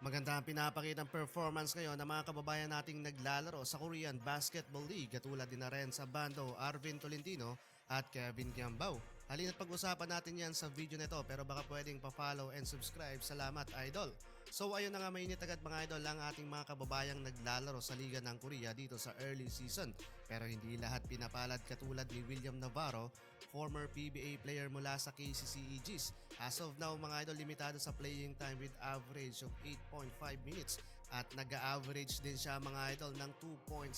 Maganda ang pinapakitang performance ngayon ng mga kababayan nating naglalaro sa Korean Basketball League katulad din na rin sa bando Arvin Tolentino at Kevin Giambao. Halina't pag-usapan natin yan sa video nito pero baka pwedeng pa-follow and subscribe. Salamat, Idol! So ayun na nga, mainit agad mga idol ang ating mga kababayang naglalaro sa Liga ng Korea dito sa early season. Pero hindi lahat pinapalad katulad ni William Navarro, former PBA player mula sa KCC Aegis. As of now mga idol, limitado sa playing time with average of 8.5 minutes at nag-average din siya mga idol ng 2.7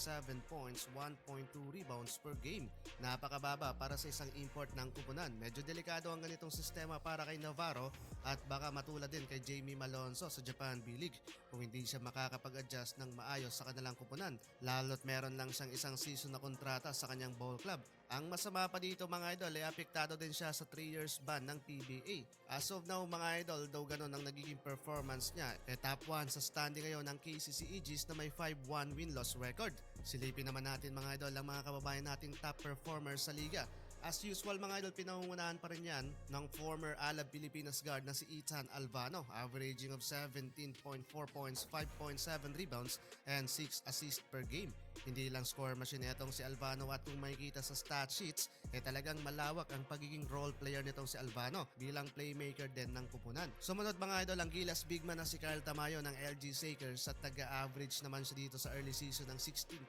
points, 1.2 rebounds per game. Napakababa para sa isang import ng kupunan. Medyo delikado ang ganitong sistema para kay Navarro at baka matulad din kay Jamie Malonzo sa Japan B-League kung hindi siya makakapag-adjust ng maayos sa kanilang kupunan, lalo't meron lang siyang isang season na kontrata sa kanyang ball club. Ang masama pa dito mga idol ay apektado din siya sa 3 years ban ng PBA. As of now mga idol, daw ganun ang nagiging performance niya, top 1 sa standing ngayon ng KCC Aegis na may 5-1 win-loss record. Silipin naman natin mga idol ang mga kababayan nating top performers sa liga. As usual mga idol, pinangungunahan pa rin yan ng former Alab Pilipinas guard na si Ethan Alvano, averaging of 17.4 points, 5.7 rebounds, and 6 assists per game. Hindi lang score machine itong si Alvano at kung makikita sa stat sheets, talagang malawak ang pagiging role player nitong si Alvano bilang playmaker din ng kupunan. Sumunod mga idol ang Gilas bigman na si Kyle Tamayo ng LG Sakers at nag-average naman siya dito sa early season ng 16.2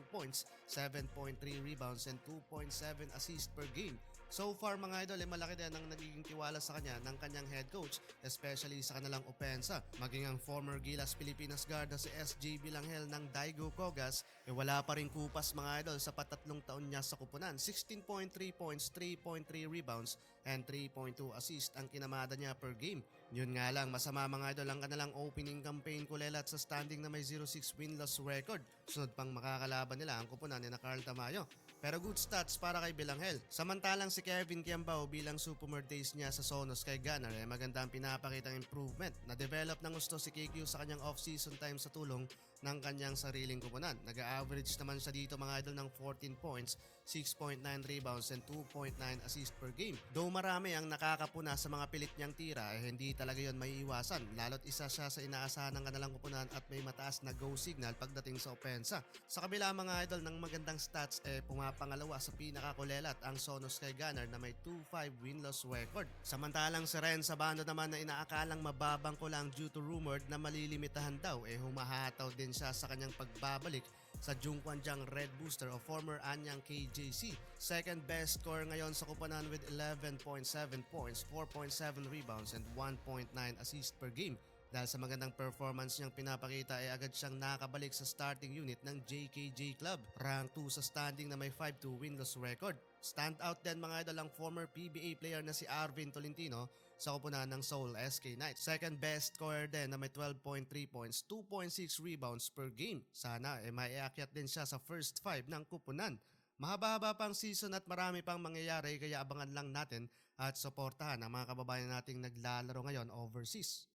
points, 7.3 rebounds, and 2.7 assists per game. So far mga idol, malaki din ang nagiging tiwala sa kanya ng kanyang head coach, especially sa kanilang opensa. Maging ang former Gilas Pilipinas guard na si SJ Bilanghel ng Daigo Kogas, wala pa rin kupas mga idol sa patatlong taon niya sa kupunan. 16.3 points, 3.3 rebounds, and 3.2 assists ang kinamada niya per game. Yun nga lang, masama mga idol ang kanilang opening campaign kulelat sa standing na may 0-6 win-loss record. Sunod pang makakalaban nila ang kupunan ni na Carl Tamayo. Pero good stats para kay Bilanghel. Samantalang si Kevin Kiambao bilang sophomore days niya sa Sonos kay Gunnar maganda ang pinapakitang improvement. Na-develop ng gusto si KQ sa kanyang off-season time sa tulong ng kanyang sariling kupunan. Nag-average naman siya dito mga idol ng 14 points, 6.9 rebounds, and 2.9 assists per game. Though marami ang nakakapuna sa mga pilit niyang tira, hindi talaga yon may iwasan. Lalo't isa siya sa inaasahan ng kanilang kupunan at may mataas na go signal pagdating sa opensa. Sa kabila mga idol ng magandang stats, pumapangalawa sa pinakakulelat ang Sonos kay Gunnar na may 2-5 win-loss record. Samantalang si Ren sa bando naman na inaakalang mababang ko lang due to rumored na malilimitahan daw, humahataw din siya sa kanyang pagbabalik sa Jungkwanjang Red Booster o former Anyang KJC. Second best scorer ngayon sa kupunan with 11.7 points, 4.7 rebounds, and 1.9 assists per game. Dahil sa magandang performance niyang pinapakita agad siyang nakabalik sa starting unit ng JKJ Club. Rank 2 sa standing na may 5-2 win-loss record. Stand out din mga idol ang former PBA player na si Arvin Tolentino sa kupunan ng Seoul SK Knights. Second best scorer din na may 12.3 points, 2.6 rebounds per game. Sana maiakyat din siya sa first 5 ng kupunan. Mahaba-haba pang season at marami pang mangyayari kaya abangan lang natin at suportahan ang mga kababayan nating naglalaro ngayon overseas.